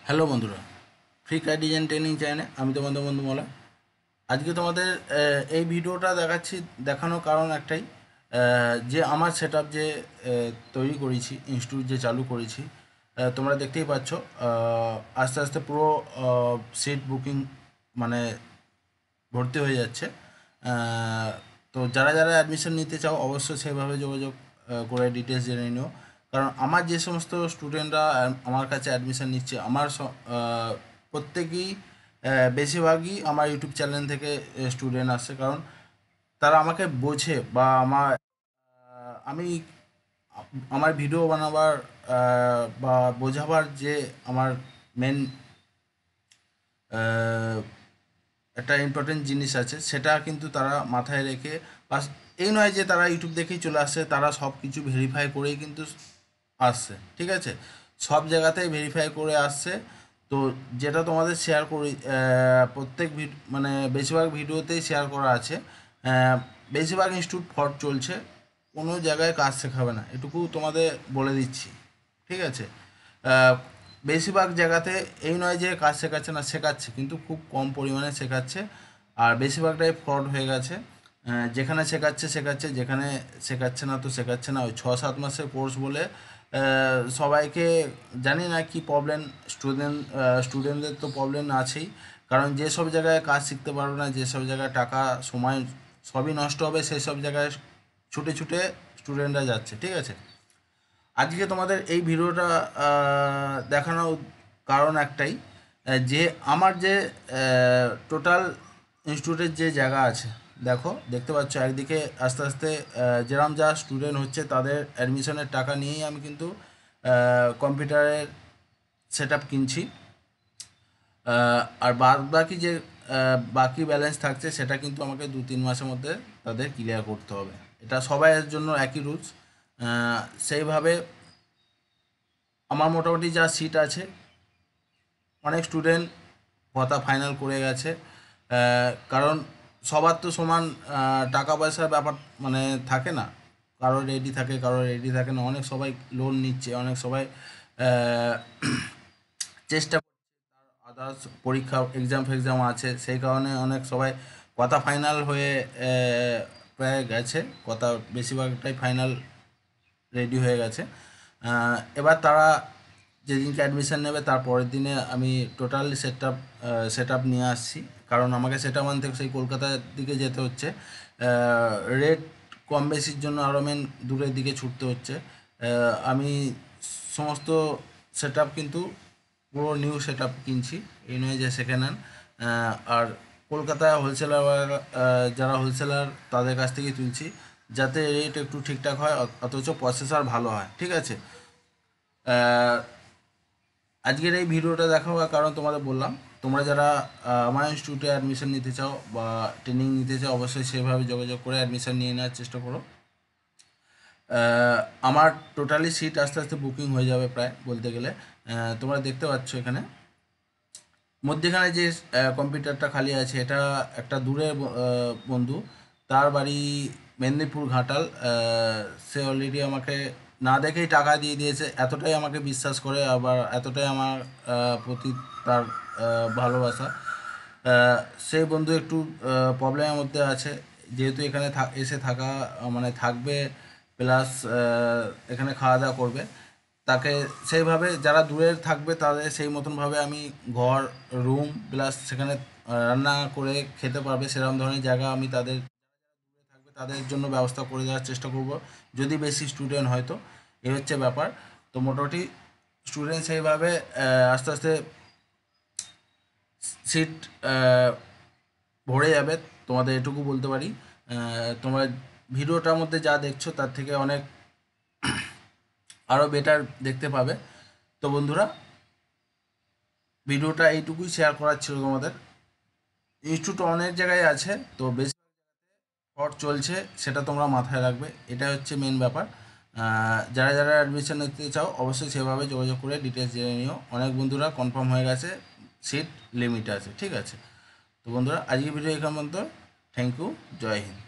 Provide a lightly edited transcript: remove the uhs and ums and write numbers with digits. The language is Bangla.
হ্যালো বন্ধুরা, ফ্রি ক্লাস ডিজাইন ট্রেনিং চ্যানেলে আমি তোমাদের বন্ধু মোলা। আজকে তোমাদের এই ভিডিওটা দেখানোর কারণ একটাই, যে আমার সেট আপ যে তৈরি করেছি, ইনস্টিটিউট যে চালু করেছি, তোমরা দেখতেই পাচ্ছ। আস্তে আস্তে পুরো সিট বুকিং মানে ভর্তি হয়ে যাচ্ছে। তো যারা যারা অ্যাডমিশন নিতে চাও অবশ্যই সেভাবে যোগাযোগ করে ডিটেলস জেনে নিও। কারণ আমার যে সমস্ত স্টুডেন্টরা আমার কাছে অ্যাডমিশন নিচ্ছে, আমার প্রত্যেকেই বেশিরভাগই আমার ইউটিউব চ্যানেল থেকে স্টুডেন্ট আসছে। কারণ তারা আমাকে বোঝে বা আমি আমার ভিডিও বানাবার বা বোঝাবার যে আমার মেন একটা ইম্পর্টেন্ট জিনিস আছে, সেটা কিন্তু তারা মাথায় রেখে, বাস এই নয় যে তারা ইউটিউব দেখেই চলে আসছে, তারা সব কিছু ভেরিফাই করেই কিন্তু আসছে। ঠিক আছে, সব জায়গাতেই ভেরিফাই করে আসছে। তো যেটা তোমাদের শেয়ার করি, প্রত্যেক মানে বেশিরভাগ ভিডিওতেই শেয়ার করা আছে। বেশিরভাগ ইনস্টিটিউট ফ্রড চলছে, কোনো জায়গায় কাজ শেখাবে না, এটুকু তোমাদের বলে দিচ্ছি। ঠিক আছে, বেশিরভাগ জায়গাতে এই নয় যে কাজ শেখাচ্ছে না, শেখাচ্ছে, কিন্তু খুব কম পরিমাণে শেখাচ্ছে। আর বেশিরভাগটাই ফ্রড হয়ে গেছে। যেখানে শেখাচ্ছে শেখাচ্ছে, যেখানে শেখাচ্ছে না তো শেখাচ্ছে না। ওই 6-7 মাসের কোর্স বলে সবাইকে, জানি না কি প্রবলেম। স্টুডেন্টদের তো প্রবলেম আছেই, কারণ যেসব জায়গায় কাজ শিখতে পারবে না, যেসব জায়গায় টাকা সময় সবই নষ্ট হবে, সেই সব জায়গায় ছুটে ছুটে স্টুডেন্টরা যাচ্ছে। ঠিক আছে, আজকে তোমাদের এই ভিডিওটা দেখানোর কারণ একটাই, যে আমার যে টোটাল ইনস্টিটিউটের যে জায়গা আছে, দেখতে পাচ্ছ একদিকে আস্তে আস্তে যেরম যা স্টুডেন্ট হচ্ছে তাদের অ্যাডমিশনের টাকা নিয়েই আমি কিন্তু কম্পিউটারের সেট আপ কিনছি। আর বাদ বাকি যে বাকি ব্যালেন্স থাকছে, সেটা কিন্তু আমাকে 2-3 মাসের মধ্যে তাদের ক্লিয়ার করতে হবে। এটা সবাইয়ের জন্য একই রুলস। সেইভাবে আমার মোটামুটি যা সিট আছে, অনেক স্টুডেন্ট কথা ফাইনাল করে গেছে। কারণ সবার তো সমান টাকা পয়সার ব্যাপার মানে থাকে না, কারোর রেডি থাকে, কারোর রেডি থাকে না। অনেক সবাই লোন নিচ্ছে, অনেক সবাই আহ, চেষ্টা করছে, আদার্স পরীক্ষা এক্সাম ফেক্সাম আছে, সেই কারণে অনেক সবাই কথা ফাইনাল হয়ে প্রায় গেছে, কথা বেশিরভাগটাই ফাইনাল রেডি হয়ে গেছে। এবার তারা যেদিনকে অ্যাডমিশান নেবে তার পরের দিনে আমি টোটালি সেট আপ নিয়ে আসছি। কারণ আমাকে সেটা আনতে সেই কলকাতার দিকে যেতে হচ্ছে, রেট কম বেশির জন্য আরও মেন দূরের দিকে ছুটতে হচ্ছে। আমি সমস্ত সেট আপ কিন্তু পুরো নিউ সেট আপ কিনছি, এই নয় যে সেকেন্ড হ্যান্ড। আর কলকাতায় হোলসেলার, যারা হোলসেলার তাদের কাছ থেকে তুলছি, যাতে রেট একটু ঠিকঠাক হয়, অথচ প্রসেসর ভালো হয়। ঠিক আছে, আজকের এই ভিডিওটা দেখা হওয়ার কারণ তোমাদের বললাম, তোমরা যারা আমার ইনস্টিটিউটে অ্যাডমিশন নিতে চাও বা ট্রেনিং নিতে চাও, অবশ্যই সেভাবে যোগাযোগ করে অ্যাডমিশন নিয়ে নেওয়ার চেষ্টা করো। আমার টোটালি সিট আস্তে আস্তে বুকিং হয়ে যাবে প্রায় বলতে গেলে। তোমরা দেখতে পাচ্ছ এখানে মধ্যেখানে যে কম্পিউটারটা খালি আছে, এটা একটা দূরের বন্ধু, তার বাড়ি মেদিনীপুর ঘাটাল। সে অলরেডি আমাকে না দেখেই টাকা দিয়ে দিয়েছে, এতটাই আমাকে বিশ্বাস করে, আবার এতটাই আমার প্রতি তার ভালোবাসা। সেই বন্ধু একটু প্রবলেমের মধ্যে আছে, যেহেতু এখানে এসে থাকা মানে থাকবে, প্লাস এখানে খাওয়া দাওয়া করবে। তাকে সেইভাবে, যারা দূরে থাকবে তাদের সেই মতনভাবে আমি ঘর, রুম প্লাস সেখানে রান্না করে খেতে পারবে সেরকম ধরনের জায়গা আমি তাদের থাকবে তাদের জন্য ব্যবস্থা করে দেওয়ার চেষ্টা করব, যদি বেশি স্টুডেন্ট হয় তো। এই হচ্ছে ব্যাপার। তো মোটামুটি স্টুডেন্ট সেইভাবে আস্তে আস্তে সিট ভরে যাবে, তোমাদের এটুকু বলতে পারি। তোমরা ভিডিওটার মধ্যে যা দেখছো তার থেকে অনেক আরও বেটার দেখতে পাবে। তো বন্ধুরা, ভিডিওটা এইটুকুই শেয়ার করার ছিল তোমাদের। ইনস্টিটিউট অনেক জায়গায় আছে, তো বেশি ফ্রড চলছে, সেটা তোমরা মাথায় রাখবে, এটা হচ্ছে মেন ব্যাপার। যারা যারা অ্যাডমিশন নিতে চাও অবশ্যই সেভাবে যোগাযোগ করে ডিটেলস জেনে নিও। অনেক বন্ধুরা কনফার্ম হয়ে গেছে, সিট লিমিট আছে। ঠিক আছে, তো বন্ধুরা আজকে ভিডিও এখান পর্যন্ত। থ্যাংক ইউ, জয় হিন্দ।